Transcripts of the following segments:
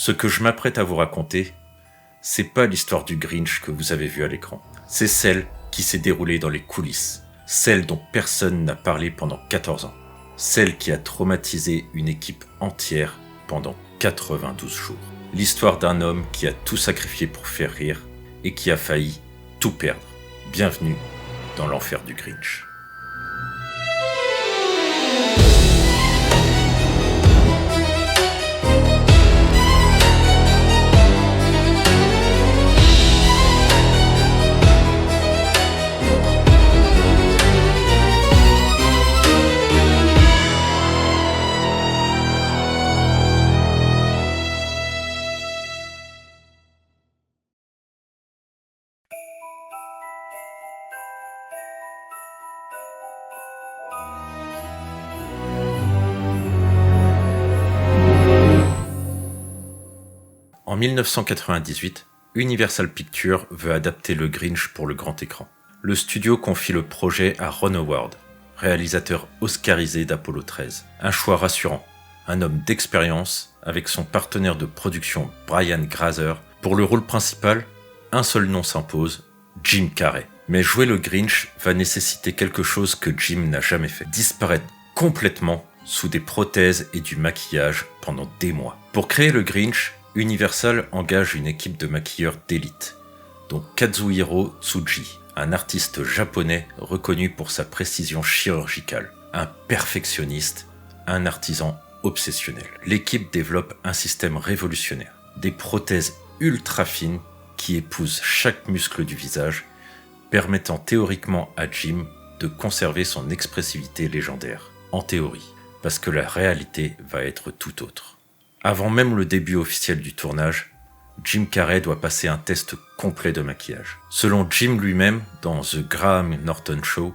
Ce que je m'apprête à vous raconter, c'est pas l'histoire du Grinch que vous avez vu à l'écran. C'est celle qui s'est déroulée dans les coulisses. Celle dont personne n'a parlé pendant 14 ans. Celle qui a traumatisé une équipe entière pendant 92 jours. L'histoire d'un homme qui a tout sacrifié pour faire rire et qui a failli tout perdre. Bienvenue dans l'enfer du Grinch. En 1998, Universal Pictures veut adapter le Grinch pour le grand écran. Le studio confie le projet à Ron Howard, réalisateur oscarisé d'Apollo 13. Un choix rassurant, un homme d'expérience avec son partenaire de production Brian Grazer. Pour le rôle principal, un seul nom s'impose, Jim Carrey. Mais jouer le Grinch va nécessiter quelque chose que Jim n'a jamais fait. Disparaître complètement sous des prothèses et du maquillage pendant des mois. Pour créer le Grinch, Universal engage une équipe de maquilleurs d'élite, dont Kazuhiro Tsuji, un artiste japonais reconnu pour sa précision chirurgicale, un perfectionniste, un artisan obsessionnel. L'équipe développe un système révolutionnaire, des prothèses ultra fines qui épousent chaque muscle du visage, permettant théoriquement à Jim de conserver son expressivité légendaire. En théorie, parce que la réalité va être tout autre. Avant même le début officiel du tournage, Jim Carrey doit passer un test complet de maquillage. Selon Jim lui-même, dans The Graham Norton Show,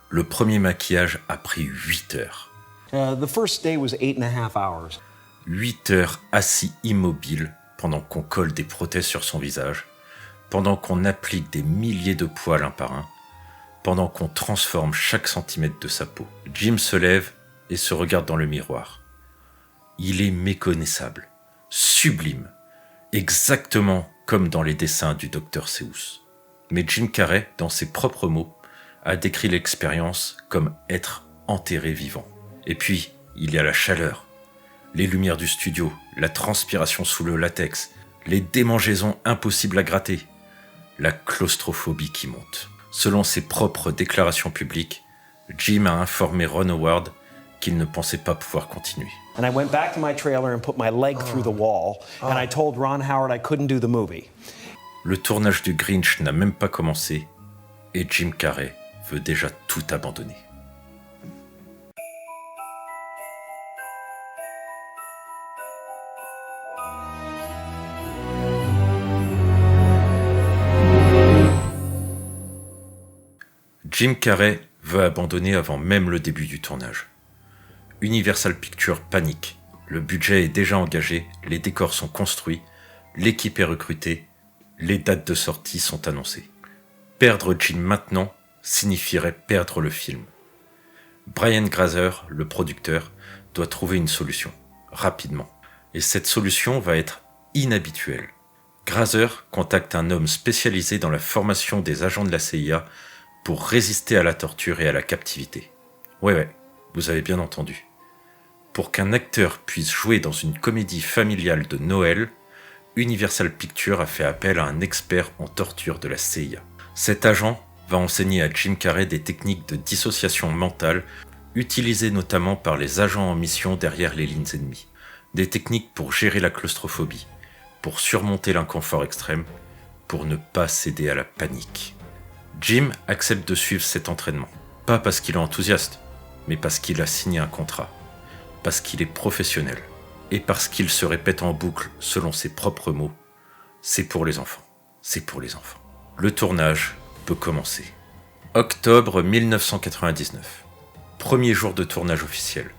le premier maquillage a pris 8 heures. The first day was 8.5 hours. 8 heures assis immobile pendant qu'on colle des prothèses sur son visage, pendant qu'on applique des milliers de poils un par un, pendant qu'on transforme chaque centimètre de sa peau. Jim se lève et se regarde dans le miroir. Il est méconnaissable, sublime, exactement comme dans les dessins du Dr Seuss. Mais Jim Carrey, dans ses propres mots, a décrit l'expérience comme être enterré vivant. Et puis, il y a la chaleur, les lumières du studio, la transpiration sous le latex, les démangeaisons impossibles à gratter, la claustrophobie qui monte. Selon ses propres déclarations publiques, Jim a informé Ron Howard qu'il ne pensait pas pouvoir continuer. And I went back to my trailer and put my leg through the wall, and I told Ron Howard I couldn't do the movie. Le tournage du Grinch n'a même pas commencé, et Jim Carrey veut déjà tout abandonner. Jim Carrey veut abandonner avant même le début du tournage. Universal Pictures panique. Le budget est déjà engagé, les décors sont construits, l'équipe est recrutée, les dates de sortie sont annoncées. Perdre Jim maintenant signifierait perdre le film. Brian Grazer, le producteur, doit trouver une solution, rapidement. Et cette solution va être inhabituelle. Grazer contacte un homme spécialisé dans la formation des agents de la CIA pour résister à la torture et à la captivité. Ouais, vous avez bien entendu. Pour qu'un acteur puisse jouer dans une comédie familiale de Noël, Universal Pictures a fait appel à un expert en torture de la CIA. Cet agent va enseigner à Jim Carrey des techniques de dissociation mentale utilisées notamment par les agents en mission derrière les lignes ennemies. Des techniques pour gérer la claustrophobie, pour surmonter l'inconfort extrême, pour ne pas céder à la panique. Jim accepte de suivre cet entraînement, pas parce qu'il est enthousiaste, mais parce qu'il a signé un contrat. Parce qu'il est professionnel, et parce qu'il se répète en boucle selon ses propres mots, c'est pour les enfants, c'est pour les enfants. Le tournage peut commencer. Octobre 1999, premier jour de tournage officiel.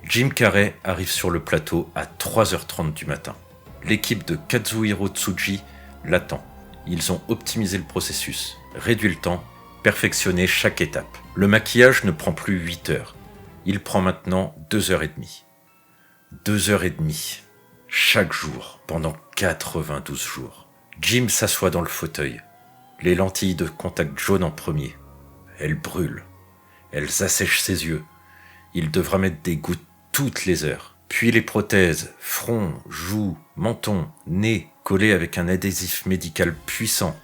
Jim Carrey arrive sur le plateau à 3h30 du matin. L'équipe de Kazuhiro Tsuji l'attend. Ils ont optimisé le processus, réduit le temps, perfectionné chaque étape. Le maquillage ne prend plus 8 heures. Il prend maintenant 2h30. 2h30. chaque jour, pendant 92 jours. Jim s'assoit dans le fauteuil. Les lentilles de contact jaune en premier. Elles brûlent. Elles assèchent ses yeux. Il devra mettre des gouttes toutes les heures. Puis les prothèses, front, joues, menton, nez, collées avec un adhésif médical puissant.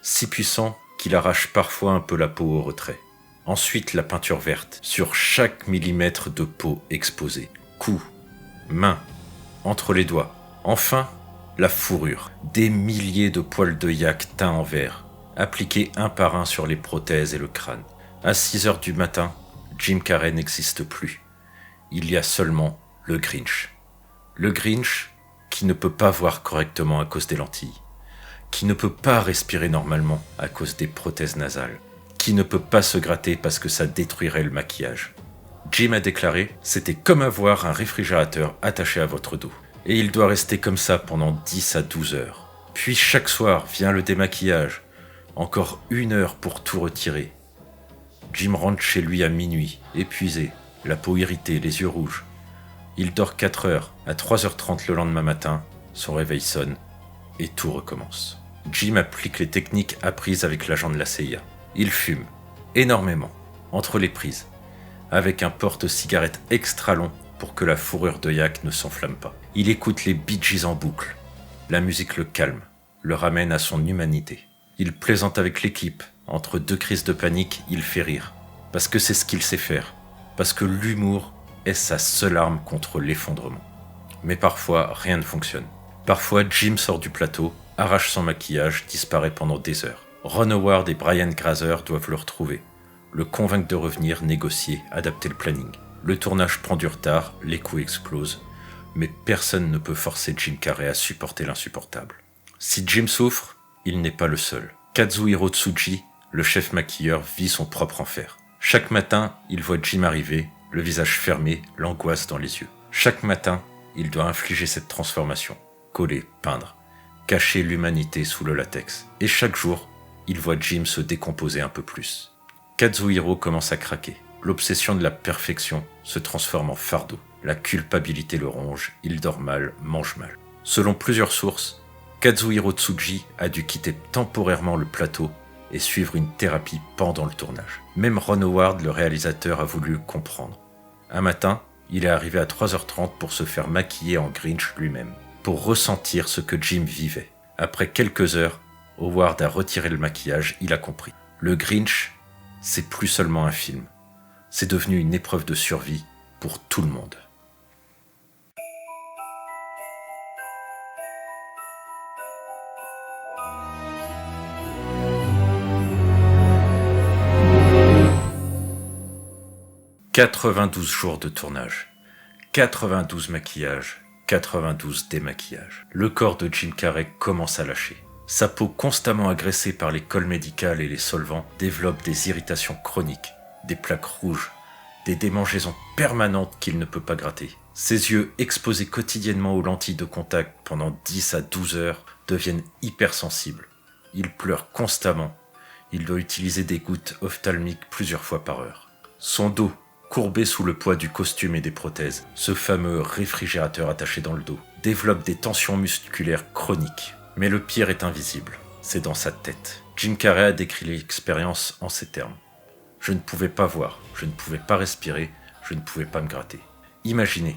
Si puissant qu'il arrache parfois un peu la peau au retrait. Ensuite la peinture verte, sur chaque millimètre de peau exposée. Cou, main, entre les doigts. Enfin, la fourrure. Des milliers de poils de yak teints en vert, appliqués un par un sur les prothèses et le crâne. À 6 heures du matin, Jim Carrey n'existe plus. Il y a seulement le Grinch. Le Grinch qui ne peut pas voir correctement à cause des lentilles, qui ne peut pas respirer normalement à cause des prothèses nasales, qui ne peut pas se gratter parce que ça détruirait le maquillage. Jim a déclaré « C'était comme avoir un réfrigérateur attaché à votre dos. Et il doit rester comme ça pendant 10 à 12 heures. Puis chaque soir vient le démaquillage. Encore 1 heure pour tout retirer. Jim rentre chez lui à minuit, épuisé, la peau irritée, les yeux rouges. Il dort 4 heures. À 3h30 le lendemain matin, son réveil sonne et tout recommence. Jim applique les techniques apprises avec l'agent de la CIA. Il fume, énormément, entre les prises, avec un porte-cigarette extra long pour que la fourrure de yak ne s'enflamme pas. Il écoute les Bee Gees en boucle. La musique le calme, le ramène à son humanité. Il plaisante avec l'équipe. Entre 2 crises de panique, il fait rire. Parce que c'est ce qu'il sait faire. Parce que l'humour est sa seule arme contre l'effondrement. Mais parfois, rien ne fonctionne. Parfois, Jim sort du plateau, arrache son maquillage, disparaît pendant des heures. Ron Howard et Brian Grazer doivent le retrouver, le convaincre de revenir, négocier, adapter le planning. Le tournage prend du retard, les coûts explosent, mais personne ne peut forcer Jim Carrey à supporter l'insupportable. Si Jim souffre, il n'est pas le seul. Kazuhiro Tsuji, le chef maquilleur, vit son propre enfer. Chaque matin, il voit Jim arriver, le visage fermé, l'angoisse dans les yeux. Chaque matin, il doit infliger cette transformation, coller, peindre, cacher l'humanité sous le latex. Et chaque jour, il voit Jim se décomposer un peu plus. Kazuhiro commence à craquer. L'obsession de la perfection se transforme en fardeau. La culpabilité le ronge, il dort mal, mange mal. Selon plusieurs sources, Kazuhiro Tsuji a dû quitter temporairement le plateau et suivre une thérapie pendant le tournage. Même Ron Howard, le réalisateur, a voulu comprendre. Un matin, il est arrivé à 3h30 pour se faire maquiller en Grinch lui-même, pour ressentir ce que Jim vivait. Après quelques heures, Howard a retiré le maquillage, il a compris. Le Grinch, c'est plus seulement un film. C'est devenu une épreuve de survie pour tout le monde. « 92 jours de tournage, 92 maquillages, 92 démaquillages. Le corps de Jim Carrey commence à lâcher. Sa peau constamment agressée par les colles médicales et les solvants développe des irritations chroniques, des plaques rouges, des démangeaisons permanentes qu'il ne peut pas gratter. Ses yeux, exposés quotidiennement aux lentilles de contact pendant 10 à 12 heures, deviennent hypersensibles. Il pleure constamment. Il doit utiliser des gouttes ophtalmiques plusieurs fois par heure. Son dos, courbé sous le poids du costume et des prothèses, ce fameux réfrigérateur attaché dans le dos, développe des tensions musculaires chroniques. Mais le pire est invisible, c'est dans sa tête. Jim Carrey a décrit l'expérience en ces termes. « Je ne pouvais pas voir, je ne pouvais pas respirer, je ne pouvais pas me gratter. Imaginez,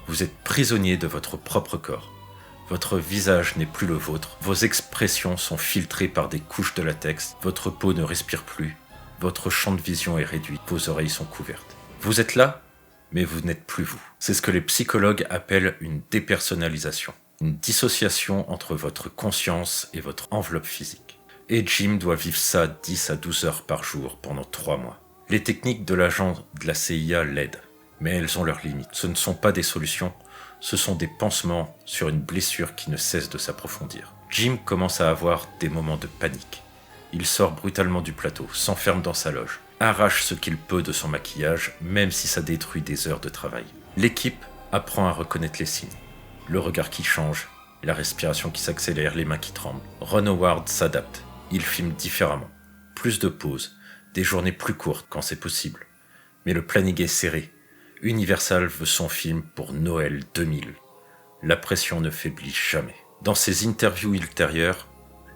vous êtes prisonnier de votre propre corps. Votre visage n'est plus le vôtre, vos expressions sont filtrées par des couches de latex, votre peau ne respire plus, votre champ de vision est réduit, vos oreilles sont couvertes. Vous êtes là, mais vous n'êtes plus vous. C'est ce que les psychologues appellent une dépersonnalisation, une dissociation entre votre conscience et votre enveloppe physique. Et Jim doit vivre ça 10 à 12 heures par jour pendant 3 mois. Les techniques de l'agent de la CIA l'aident, mais elles ont leurs limites. Ce ne sont pas des solutions, ce sont des pansements sur une blessure qui ne cesse de s'approfondir. Jim commence à avoir des moments de panique. Il sort brutalement du plateau, s'enferme dans sa loge, arrache ce qu'il peut de son maquillage, même si ça détruit des heures de travail. L'équipe apprend à reconnaître les signes. Le regard qui change, la respiration qui s'accélère, les mains qui tremblent. Ron Howard s'adapte. Il filme différemment. Plus de pauses, des journées plus courtes quand c'est possible. Mais le planning est serré. Universal veut son film pour Noël 2000. La pression ne faiblit jamais. Dans ses interviews ultérieures,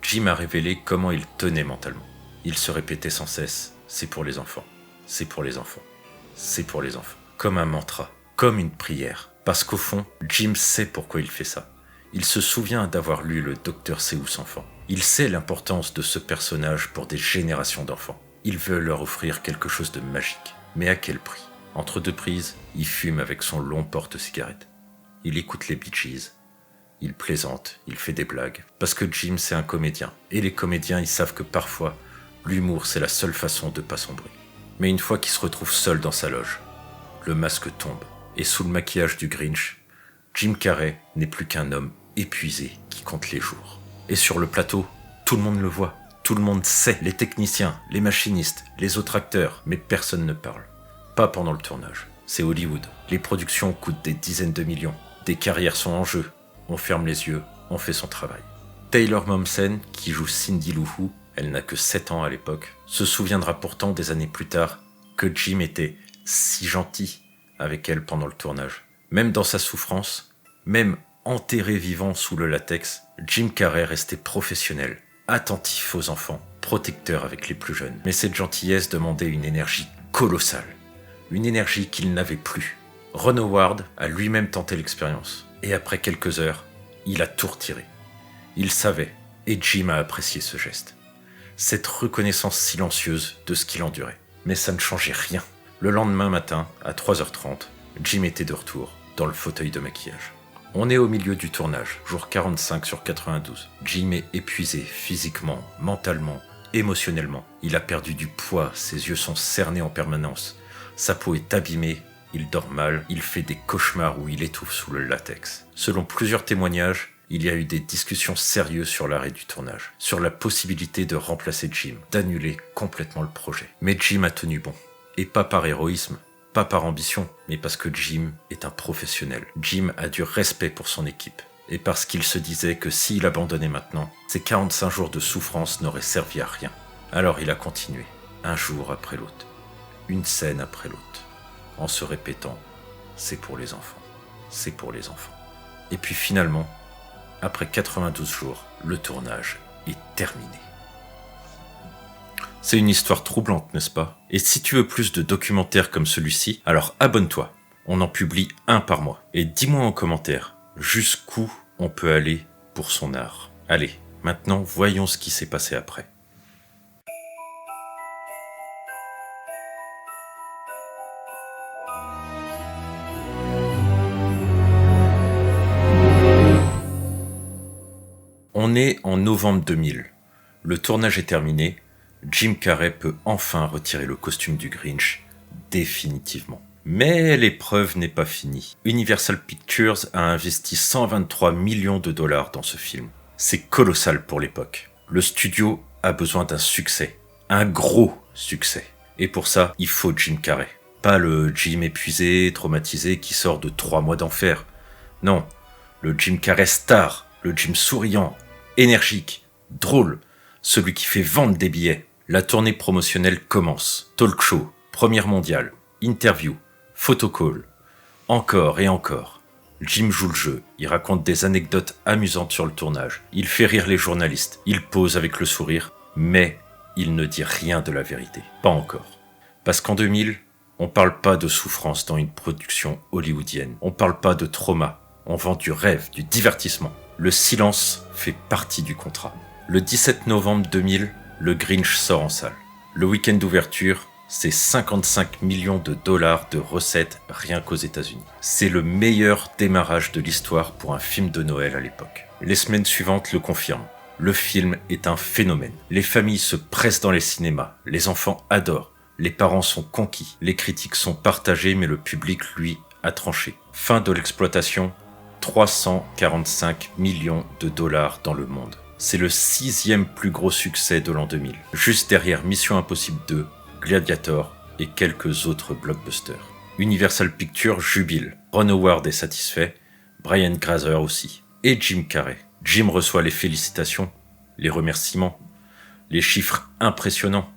Jim a révélé comment il tenait mentalement. Il se répétait sans cesse « c'est pour les enfants, c'est pour les enfants, c'est pour les enfants ». Comme un mantra, comme une prière. Parce qu'au fond, Jim sait pourquoi il fait ça. Il se souvient d'avoir lu le Dr Seuss enfant. Il sait l'importance de ce personnage pour des générations d'enfants. Il veut leur offrir quelque chose de magique. Mais à quel prix? Entre deux prises, il fume avec son long porte-cigarette. Il écoute les Bee Gees. Il plaisante, il fait des blagues. Parce que Jim, c'est un comédien. Et les comédiens, ils savent que parfois, l'humour, c'est la seule façon de pas sombrer. Mais une fois qu'il se retrouve seul dans sa loge, le masque tombe. Et sous le maquillage du Grinch, Jim Carrey n'est plus qu'un homme épuisé qui compte les jours. Et sur le plateau, tout le monde le voit. Tout le monde sait, les techniciens, les machinistes, les autres acteurs, mais personne ne parle. Pas pendant le tournage. C'est Hollywood. Les productions coûtent des dizaines de millions. Des carrières sont en jeu. On ferme les yeux, on fait son travail. Taylor Momsen, qui joue Cindy Lou Who, elle n'a que 7 ans à l'époque, se souviendra pourtant des années plus tard que Jim était si gentil avec elle pendant le tournage. Même dans sa souffrance, même enterré vivant sous le latex, Jim Carrey restait professionnel, attentif aux enfants, protecteur avec les plus jeunes. Mais cette gentillesse demandait une énergie colossale, une énergie qu'il n'avait plus. Ron Howard a lui-même tenté l'expérience, et après quelques heures, il a tout retiré. Il savait, et Jim a apprécié ce geste. Cette reconnaissance silencieuse de ce qu'il endurait. Mais ça ne changeait rien. Le lendemain matin, à 3h30, Jim était de retour, dans le fauteuil de maquillage. On est au milieu du tournage, jour 45 sur 92. Jim est épuisé physiquement, mentalement, émotionnellement. Il a perdu du poids, ses yeux sont cernés en permanence. Sa peau est abîmée, il dort mal, il fait des cauchemars où il étouffe sous le latex. Selon plusieurs témoignages, il y a eu des discussions sérieuses sur l'arrêt du tournage, sur la possibilité de remplacer Jim, d'annuler complètement le projet. Mais Jim a tenu bon. Et pas par héroïsme, pas par ambition, mais parce que Jim est un professionnel. Jim a du respect pour son équipe. Et parce qu'il se disait que s'il abandonnait maintenant, ces 45 jours de souffrance n'auraient servi à rien. Alors il a continué, un jour après l'autre, une scène après l'autre, en se répétant « c'est pour les enfants, c'est pour les enfants ». Et puis finalement, après 92 jours, le tournage est terminé. C'est une histoire troublante, n'est-ce pas? Et si tu veux plus de documentaires comme celui-ci, alors abonne-toi. On en publie un par mois. Et dis-moi en commentaire jusqu'où on peut aller pour son art. Allez, maintenant voyons ce qui s'est passé après. On est en novembre 2000. Le tournage est terminé. Jim Carrey peut enfin retirer le costume du Grinch, définitivement. Mais l'épreuve n'est pas finie. Universal Pictures a investi 123 millions de dollars dans ce film. C'est colossal pour l'époque. Le studio a besoin d'un succès, un gros succès. Et pour ça, il faut Jim Carrey. Pas le Jim épuisé, traumatisé qui sort de 3 mois d'enfer. Non, le Jim Carrey star, le Jim souriant, énergique, drôle, celui qui fait vendre des billets. La tournée promotionnelle commence. Talk show, première mondiale, interview, photocall. Encore et encore. Jim joue le jeu, il raconte des anecdotes amusantes sur le tournage. Il fait rire les journalistes, il pose avec le sourire, mais il ne dit rien de la vérité. Pas encore. Parce qu'en 2000, on parle pas de souffrance dans une production hollywoodienne. On parle pas de trauma. On vend du rêve, du divertissement. Le silence fait partie du contrat. Le 17 novembre 2000, le Grinch sort en salle. Le week-end d'ouverture, c'est 55 millions de dollars de recettes rien qu'aux États-Unis. C'est le meilleur démarrage de l'histoire pour un film de Noël à l'époque. Les semaines suivantes le confirment. Le film est un phénomène. Les familles se pressent dans les cinémas. Les enfants adorent. Les parents sont conquis. Les critiques sont partagées, mais le public, lui, a tranché. Fin de l'exploitation, 345 millions de dollars dans le monde. C'est le 6e plus gros succès de l'an 2000, juste derrière Mission Impossible 2, Gladiator et quelques autres blockbusters. Universal Pictures jubile, Ron Howard est satisfait, Brian Grazer aussi, et Jim Carrey. Jim reçoit les félicitations, les remerciements, les chiffres impressionnants.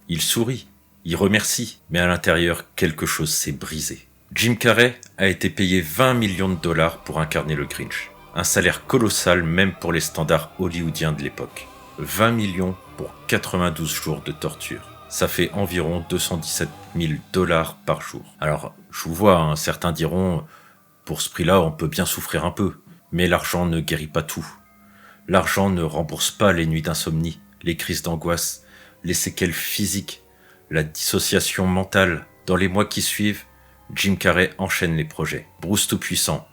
Il sourit, il remercie, mais à l'intérieur, quelque chose s'est brisé. Jim Carrey a été payé 20 millions de dollars pour incarner le Grinch. Un salaire colossal même pour les standards hollywoodiens de l'époque. 20 millions pour 92 jours de torture. Ça fait environ 217 000 dollars par jour. Alors, je vous vois, hein, certains diront, pour ce prix-là, on peut bien souffrir un peu. Mais l'argent ne guérit pas tout. L'argent ne rembourse pas les nuits d'insomnie, les crises d'angoisse, les séquelles physiques, la dissociation mentale. Dans les mois qui suivent, Jim Carrey enchaîne les projets. Bruce Tout-Puissant,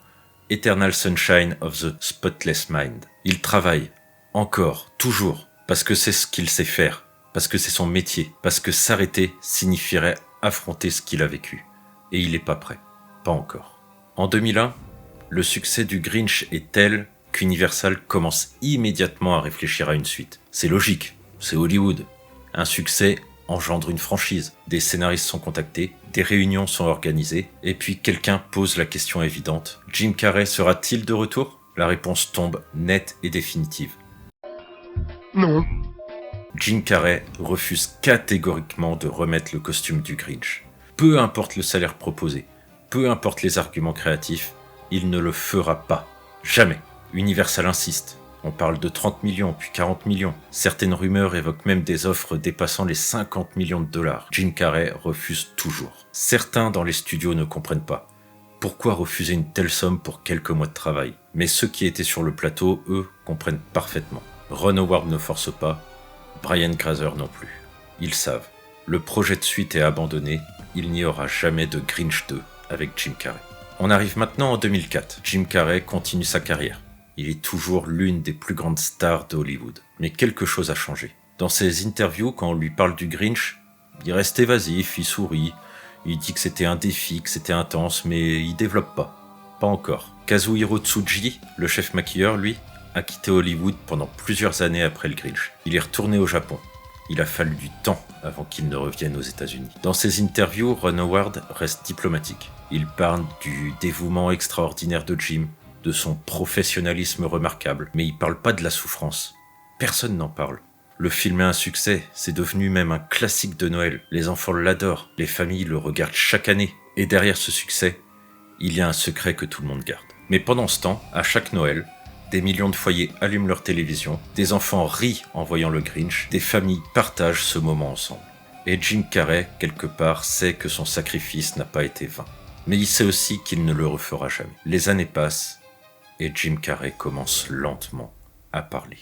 Eternal Sunshine of the Spotless Mind. Il travaille, encore, toujours, parce que c'est ce qu'il sait faire, parce que c'est son métier, parce que s'arrêter signifierait affronter ce qu'il a vécu. Et il n'est pas prêt. Pas encore. En 2001, le succès du Grinch est tel qu'Universal commence immédiatement à réfléchir à une suite. C'est logique, c'est Hollywood. Un succès engendre une franchise. Des scénaristes sont contactés, des réunions sont organisées, et puis quelqu'un pose la question évidente. Jim Carrey sera-t-il de retour ? La réponse tombe nette et définitive. Non. Jim Carrey refuse catégoriquement de remettre le costume du Grinch. Peu importe le salaire proposé, peu importe les arguments créatifs, il ne le fera pas. Jamais. Universal insiste. On parle de 30 millions, puis 40 millions. Certaines rumeurs évoquent même des offres dépassant les 50 millions de dollars. Jim Carrey refuse toujours. Certains dans les studios ne comprennent pas. Pourquoi refuser une telle somme pour quelques mois de travail ? Mais ceux qui étaient sur le plateau, eux, comprennent parfaitement. Ron Howard ne force pas, Brian Grazer non plus. Ils savent. Le projet de suite est abandonné. Il n'y aura jamais de Grinch 2 avec Jim Carrey. On arrive maintenant en 2004. Jim Carrey continue sa carrière. Il est toujours l'une des plus grandes stars de Hollywood. Mais quelque chose a changé. Dans ses interviews, quand on lui parle du Grinch, il reste évasif, il sourit, il dit que c'était un défi, que c'était intense, mais il développe pas. Pas encore. Kazuhiro Tsuji, le chef maquilleur, lui, a quitté Hollywood pendant plusieurs années après le Grinch. Il est retourné au Japon. Il a fallu du temps avant qu'il ne revienne aux États-Unis. Dans ses interviews, Ron Howard reste diplomatique. Il parle du dévouement extraordinaire de Jim, de son professionnalisme remarquable, mais il parle pas de la souffrance. Personne n'en parle. Le film est un succès, c'est devenu même un classique de Noël. Les enfants l'adorent, les familles le regardent chaque année. Et derrière ce succès, il y a un secret que tout le monde garde. Mais pendant ce temps, à chaque Noël, des millions de foyers allument leur télévision, des enfants rient en voyant le Grinch, des familles partagent ce moment ensemble. Et Jim Carrey, quelque part, sait que son sacrifice n'a pas été vain. Mais il sait aussi qu'il ne le refera jamais. Les années passent, et Jim Carrey commence lentement à parler.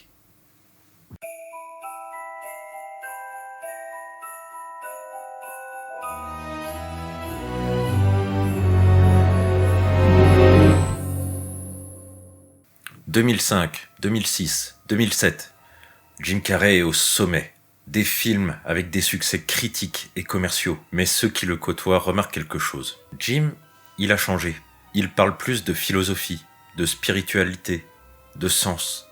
« 2005, 2006, 2007, Jim Carrey est au sommet. Des films avec des succès critiques et commerciaux. Mais ceux qui le côtoient remarquent quelque chose. Jim, il a changé. Il parle plus de philosophie, de spiritualité, de sens.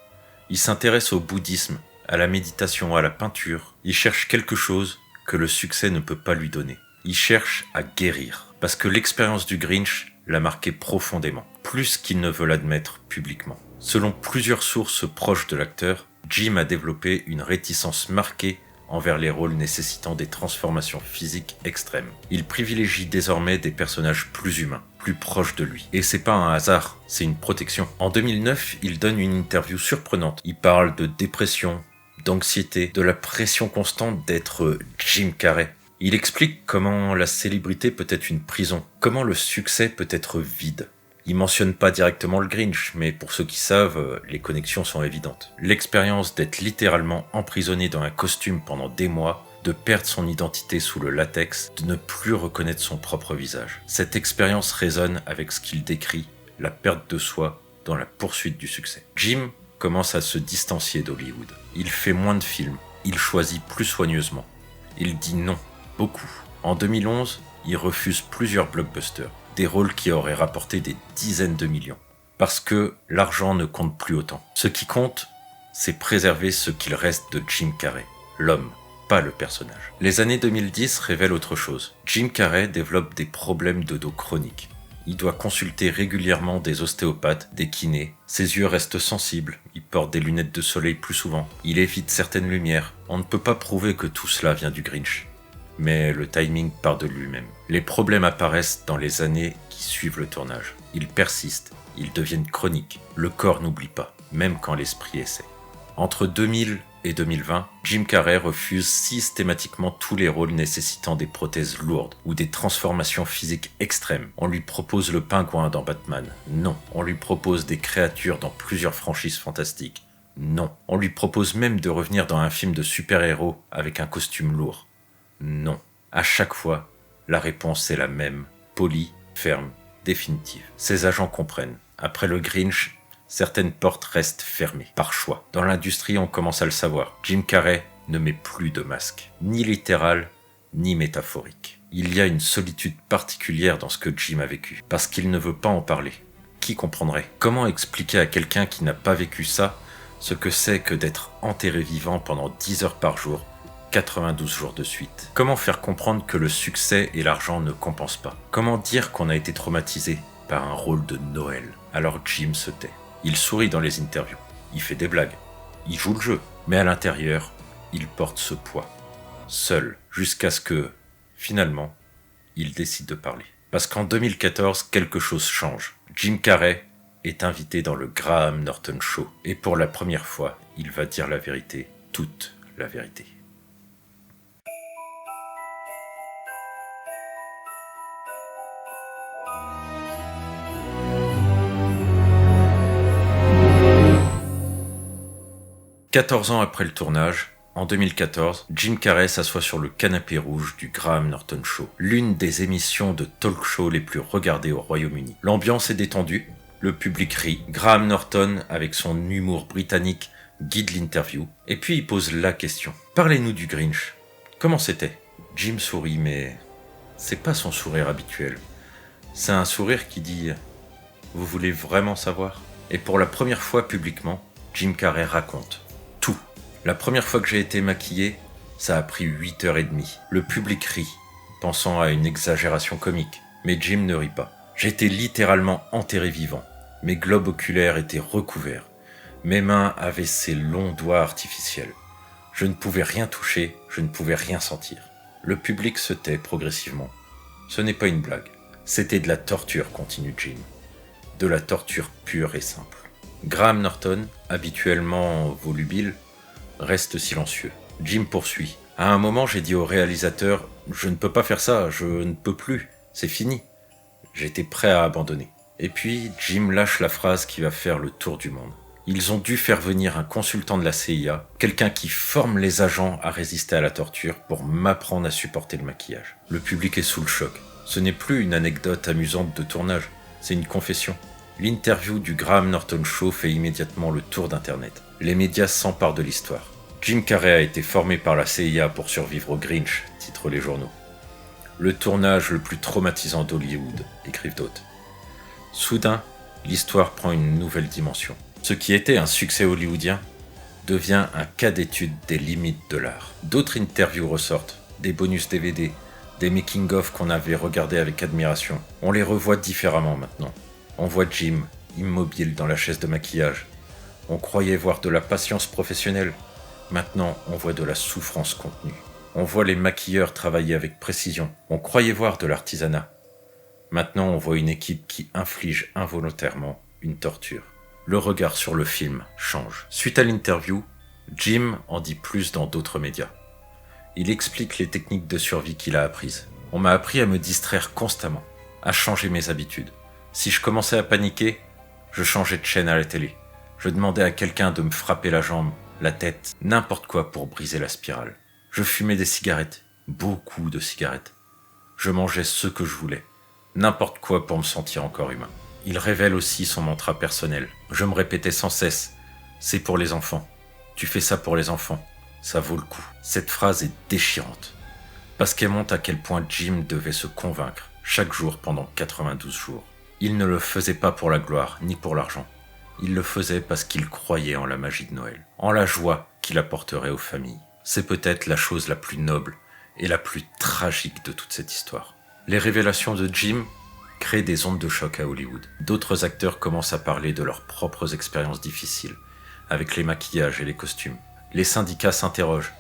Il s'intéresse au bouddhisme, à la méditation, à la peinture. Il cherche quelque chose que le succès ne peut pas lui donner. Il cherche à guérir. Parce que l'expérience du Grinch l'a marqué profondément. Plus qu'il ne veut l'admettre publiquement. Selon plusieurs sources proches de l'acteur, Jim a développé une réticence marquée envers les rôles nécessitant des transformations physiques extrêmes. Il privilégie désormais des personnages plus humains, plus proches de lui. Et c'est pas un hasard, c'est une protection. En 2009, il donne une interview surprenante. Il parle de dépression, d'anxiété, de la pression constante d'être Jim Carrey. Il explique comment la célébrité peut être une prison, comment le succès peut être vide. Il mentionne pas directement le Grinch, mais pour ceux qui savent, les connexions sont évidentes. L'expérience d'être littéralement emprisonné dans un costume pendant des mois, de perdre son identité sous le latex, de ne plus reconnaître son propre visage. Cette expérience résonne avec ce qu'il décrit, la perte de soi dans la poursuite du succès. Jim commence à se distancier d'Hollywood. Il fait moins de films, il choisit plus soigneusement. Il dit non, beaucoup. En 2011, il refuse plusieurs blockbusters. Des rôles qui auraient rapporté des dizaines de millions. Parce que l'argent ne compte plus autant. Ce qui compte, c'est préserver ce qu'il reste de Jim Carrey, l'homme, pas le personnage. Les années 2010 révèlent autre chose. Jim Carrey développe des problèmes de dos chroniques. Il doit consulter régulièrement des ostéopathes, des kinés. Ses yeux restent sensibles, il porte des lunettes de soleil plus souvent. Il évite certaines lumières. On ne peut pas prouver que tout cela vient du Grinch. mais le timing part de lui-même. Les problèmes apparaissent dans les années qui suivent le tournage. Ils persistent, ils deviennent chroniques. Le corps n'oublie pas, même quand l'esprit essaie. Entre 2000 et 2020, Jim Carrey refuse systématiquement tous les rôles nécessitant des prothèses lourdes ou des transformations physiques extrêmes. On lui propose le pingouin dans Batman. Non. On lui propose des créatures dans plusieurs franchises fantastiques. Non. On lui propose même de revenir dans un film de super-héros avec un costume lourd. Non. À chaque fois, la réponse est la même, polie, ferme, définitive. Ses agents comprennent. Après le Grinch, certaines portes restent fermées, par choix. Dans l'industrie, on commence à le savoir. Jim Carrey ne met plus de masque, ni littéral, ni métaphorique. Il y a une solitude particulière dans ce que Jim a vécu, parce qu'il ne veut pas en parler. Qui comprendrait ? Comment expliquer à quelqu'un qui n'a pas vécu ça, ce que c'est que d'être enterré vivant pendant 10 heures par jour, 92 jours de suite ? Comment faire comprendre que le succès et l'argent ne compensent pas ? Comment dire qu'on a été traumatisé par un rôle de Noël ? Alors Jim se tait. Il sourit dans les interviews, il fait des blagues, il joue le jeu, mais à l'intérieur, il porte ce poids, seul, jusqu'à ce que, finalement, il décide de parler. Parce qu'en 2014, quelque chose change. Jim Carrey est invité dans le Graham Norton Show, et pour la première fois, il va dire la vérité, toute la vérité. « 14 ans après le tournage, en 2014, Jim Carrey s'assoit sur le canapé rouge du Graham Norton Show, l'une des émissions de talk show les plus regardées au Royaume-Uni. L'ambiance est détendue, le public rit, Graham Norton, avec son humour britannique, guide l'interview, et puis il pose la question. « Parlez-nous du Grinch. Comment c'était ?» Jim sourit, mais c'est pas son sourire habituel. C'est un sourire qui dit « Vous voulez vraiment savoir ?» Et pour la première fois publiquement, Jim Carrey raconte tout. La première fois que j'ai été maquillé, ça a pris 8h30. Le public rit, pensant à une exagération comique. Mais Jim ne rit pas. J'étais littéralement enterré vivant. Mes globes oculaires étaient recouverts. Mes mains avaient ces longs doigts artificiels. Je ne pouvais rien toucher, je ne pouvais rien sentir. Le public se tait progressivement. Ce n'est pas une blague. C'était de la torture, continue Jim. De la torture pure et simple. Graham Norton, habituellement volubile, reste silencieux. Jim poursuit. À un moment, j'ai dit au réalisateur « Je ne peux pas faire ça, je ne peux plus, c'est fini. » J'étais prêt à abandonner. Et puis, Jim lâche la phrase qui va faire le tour du monde. Ils ont dû faire venir un consultant de la CIA, quelqu'un qui forme les agents à résister à la torture pour m'apprendre à supporter le maquillage. Le public est sous le choc. Ce n'est plus une anecdote amusante de tournage, c'est une confession. L'interview du Graham Norton Show fait immédiatement le tour d'Internet. Les médias s'emparent de l'histoire. Jim Carrey a été formé par la CIA pour survivre au Grinch, titrent les journaux. Le tournage le plus traumatisant d'Hollywood, écrivent d'autres. Soudain, l'histoire prend une nouvelle dimension. Ce qui était un succès hollywoodien devient un cas d'étude des limites de l'art. D'autres interviews ressortent, des bonus DVD, des making-of qu'on avait regardés avec admiration. On les revoit différemment maintenant. On voit Jim, immobile dans la chaise de maquillage. On croyait voir de la patience professionnelle. Maintenant, on voit de la souffrance contenue. On voit les maquilleurs travailler avec précision. On croyait voir de l'artisanat. Maintenant, on voit une équipe qui inflige involontairement une torture. Le regard sur le film change. Suite à l'interview, Jim en dit plus dans d'autres médias. Il explique les techniques de survie qu'il a apprises. On m'a appris à me distraire constamment, à changer mes habitudes. Si je commençais à paniquer, je changeais de chaîne à la télé. Je demandais à quelqu'un de me frapper la jambe, la tête, n'importe quoi pour briser la spirale. Je fumais des cigarettes, beaucoup de cigarettes. Je mangeais ce que je voulais, n'importe quoi pour me sentir encore humain. Il révèle aussi son mantra personnel. Je me répétais sans cesse, c'est pour les enfants. Tu fais ça pour les enfants, ça vaut le coup. Cette phrase est déchirante, parce qu'elle montre à quel point Jim devait se convaincre chaque jour pendant 92 jours. Il ne le faisait pas pour la gloire, ni pour l'argent. Il le faisait parce qu'il croyait en la magie de Noël, en la joie qu'il apporterait aux familles. C'est peut-être la chose la plus noble et la plus tragique de toute cette histoire. Les révélations de Jim créent des ondes de choc à Hollywood. D'autres acteurs commencent à parler de leurs propres expériences difficiles, avec les maquillages et les costumes. Les syndicats s'interrogent.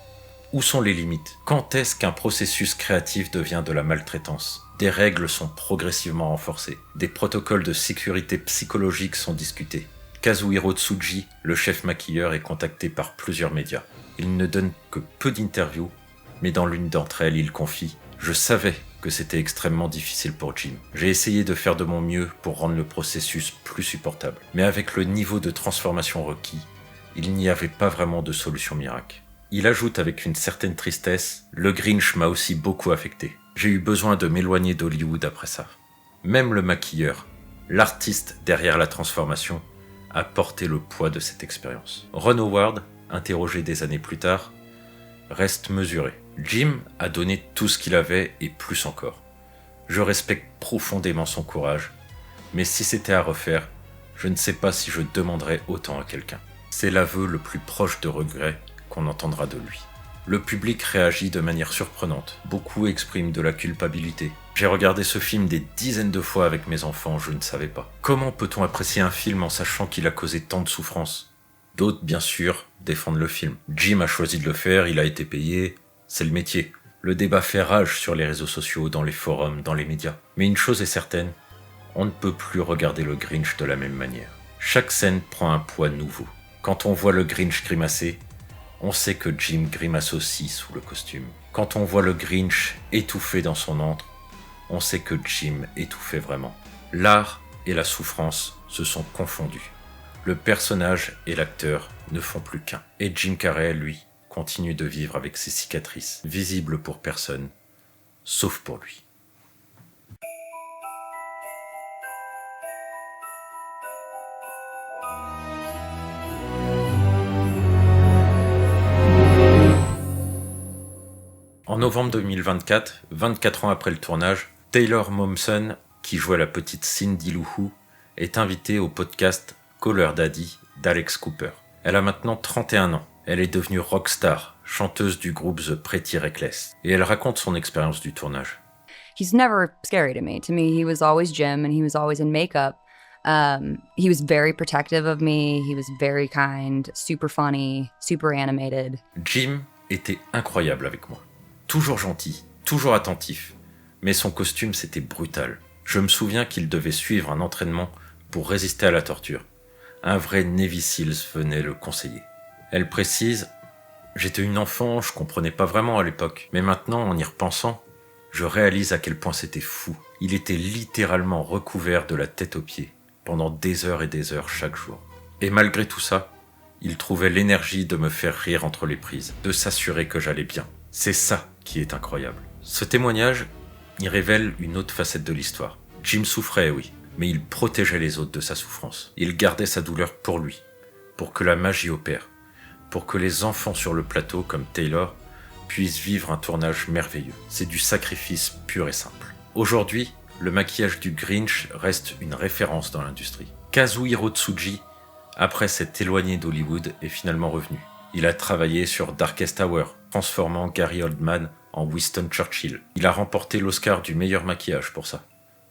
Où sont les limites? Quand est-ce qu'un processus créatif devient de la maltraitance? Des règles sont progressivement renforcées. Des protocoles de sécurité psychologique sont discutés. Kazuhiro Tsuji, le chef maquilleur, est contacté par plusieurs médias. Il ne donne que peu d'interviews, mais dans l'une d'entre elles, il confie « Je savais que c'était extrêmement difficile pour Jim. J'ai essayé de faire de mon mieux pour rendre le processus plus supportable. Mais avec le niveau de transformation requis, il n'y avait pas vraiment de solution miracle. » Il ajoute avec une certaine tristesse « Le Grinch m'a aussi beaucoup affecté. J'ai eu besoin de m'éloigner d'Hollywood après ça. » Même le maquilleur, l'artiste derrière la transformation, a porté le poids de cette expérience. Ron Howard, interrogé des années plus tard, reste mesuré. Jim a donné tout ce qu'il avait et plus encore. Je respecte profondément son courage, mais si c'était à refaire, je ne sais pas si je demanderais autant à quelqu'un. C'est l'aveu le plus proche de regret qu'on entendra de lui. Le public réagit de manière surprenante. Beaucoup expriment de la culpabilité. J'ai regardé ce film des dizaines de fois avec mes enfants, je ne savais pas. Comment peut-on apprécier un film en sachant qu'il a causé tant de souffrance? D'autres, bien sûr, défendent le film. Jim a choisi de le faire, il a été payé, c'est le métier. Le débat fait rage sur les réseaux sociaux, dans les forums, dans les médias. Mais une chose est certaine, on ne peut plus regarder le Grinch de la même manière. Chaque scène prend un poids nouveau. Quand on voit le Grinch grimacer, on sait que Jim grimace aussi sous le costume. Quand on voit le Grinch étouffé dans son antre, on sait que Jim étouffait vraiment. L'art et la souffrance se sont confondus. Le personnage et l'acteur ne font plus qu'un. Et Jim Carrey, lui, continue de vivre avec ses cicatrices, visibles pour personne, sauf pour lui. En novembre 2024, 24 ans après le tournage, Taylor Momsen, qui jouait la petite Cindy Lou Who, est invitée au podcast Call Her Daddy d'Alex Cooper. Elle a maintenant 31 ans. Elle est devenue rockstar, chanteuse du groupe The Pretty Reckless. Et elle raconte son expérience du tournage. He's never scary to me. To me, he was always Jim and he was always in makeup. He was very protective of me. He was very kind, super funny, super animated. Jim était incroyable avec moi. Toujours gentil, toujours attentif. Mais son costume, c'était brutal. Je me souviens qu'il devait suivre un entraînement pour résister à la torture. Un vrai Navy Seals venait le conseiller. Elle précise « J'étais une enfant, je comprenais pas vraiment à l'époque. Mais maintenant, en y repensant, je réalise à quel point c'était fou. Il était littéralement recouvert de la tête aux pieds, pendant des heures et des heures chaque jour. Et malgré tout ça, il trouvait l'énergie de me faire rire entre les prises, de s'assurer que j'allais bien. C'est ça qui est incroyable. » Ce témoignage y révèle une autre facette de l'histoire. Jim souffrait, oui, mais il protégeait les autres de sa souffrance. Il gardait sa douleur pour lui, pour que la magie opère, pour que les enfants sur le plateau, comme Taylor, puissent vivre un tournage merveilleux. C'est du sacrifice pur et simple. Aujourd'hui, le maquillage du Grinch reste une référence dans l'industrie. Kazuhiro Tsuji, après s'être éloigné d'Hollywood, est finalement revenu. Il a travaillé sur Darkest Hour, transformant Gary Oldman en Winston Churchill. Il a remporté l'Oscar du meilleur maquillage pour ça.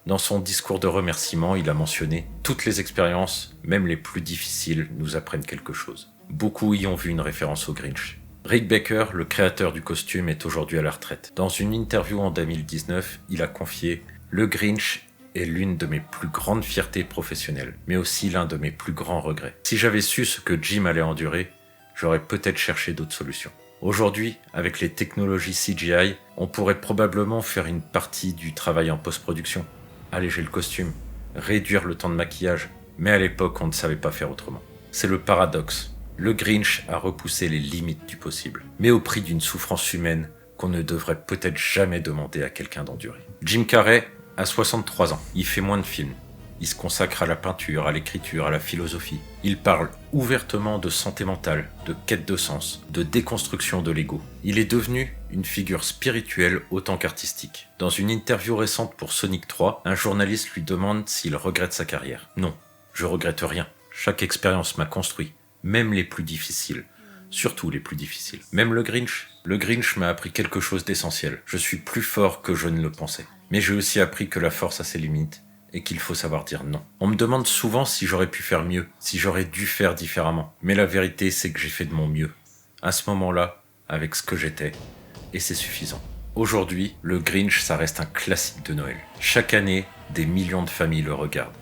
Dans son discours de remerciement, il a mentionné « Toutes les expériences, même les plus difficiles, nous apprennent quelque chose. » Beaucoup y ont vu une référence au Grinch. Rick Baker, le créateur du costume, est aujourd'hui à la retraite. Dans une interview en 2019, il a confié « Le Grinch est l'une de mes plus grandes fiertés professionnelles, mais aussi l'un de mes plus grands regrets. Si j'avais su ce que Jim allait endurer, j'aurais peut-être cherché d'autres solutions. Aujourd'hui, avec les technologies CGI, on pourrait probablement faire une partie du travail en post-production, alléger le costume, réduire le temps de maquillage, mais à l'époque, on ne savait pas faire autrement. C'est le paradoxe. Le Grinch a repoussé les limites du possible, mais au prix d'une souffrance humaine qu'on ne devrait peut-être jamais demander à quelqu'un d'endurer. Jim Carrey a 63 ans, il fait moins de films. Il se consacre à la peinture, à l'écriture, à la philosophie. Il parle ouvertement de santé mentale, de quête de sens, de déconstruction de l'ego. Il est devenu une figure spirituelle autant qu'artistique. Dans une interview récente pour Sonic 3, un journaliste lui demande s'il regrette sa carrière. Non, je regrette rien. Chaque expérience m'a construit, même les plus difficiles. Surtout les plus difficiles. Même le Grinch m'a appris quelque chose d'essentiel. Je suis plus fort que je ne le pensais. Mais j'ai aussi appris que la force a ses limites et qu'il faut savoir dire non. On me demande souvent si j'aurais pu faire mieux, si j'aurais dû faire différemment. Mais la vérité, c'est que j'ai fait de mon mieux. À ce moment-là, avec ce que j'étais, et c'est suffisant. Aujourd'hui, le Grinch, ça reste un classique de Noël. Chaque année, des millions de familles le regardent.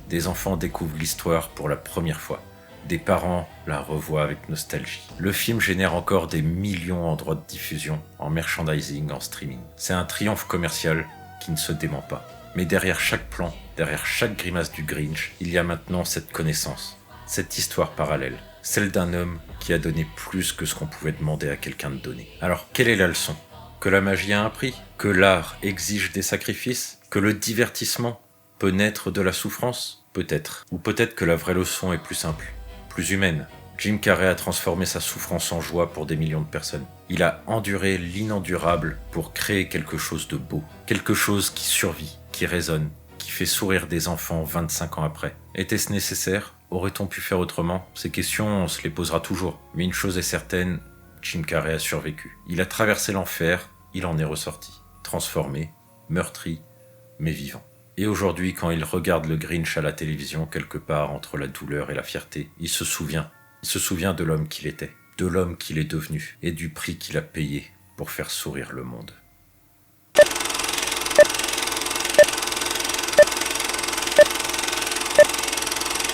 Des enfants découvrent l'histoire pour la première fois. Des parents la revoient avec nostalgie. Le film génère encore des millions en droits de diffusion, en merchandising, en streaming. C'est un triomphe commercial qui ne se dément pas. Mais derrière chaque plan, derrière chaque grimace du Grinch, il y a maintenant cette connaissance, cette histoire parallèle, celle d'un homme qui a donné plus que ce qu'on pouvait demander à quelqu'un de donner. Alors, quelle est la leçon ? Que la magie a un prix ? Que l'art exige des sacrifices ? Que le divertissement peut naître de la souffrance ? Peut-être. Ou peut-être que la vraie leçon est plus simple, plus humaine. Jim Carrey a transformé sa souffrance en joie pour des millions de personnes. Il a enduré l'inendurable pour créer quelque chose de beau. Quelque chose qui survit, qui résonne, qui fait sourire des enfants 25 ans après. Était-ce nécessaire ? Aurait-on pu faire autrement ? Ces questions, on se les posera toujours. Mais une chose est certaine, Jim Carrey a survécu. Il a traversé l'enfer, il en est ressorti. Transformé, meurtri, mais vivant. Et aujourd'hui, quand il regarde le Grinch à la télévision, quelque part entre la douleur et la fierté, il se souvient. Il se souvient de l'homme qu'il était, de l'homme qu'il est devenu, et du prix qu'il a payé pour faire sourire le monde.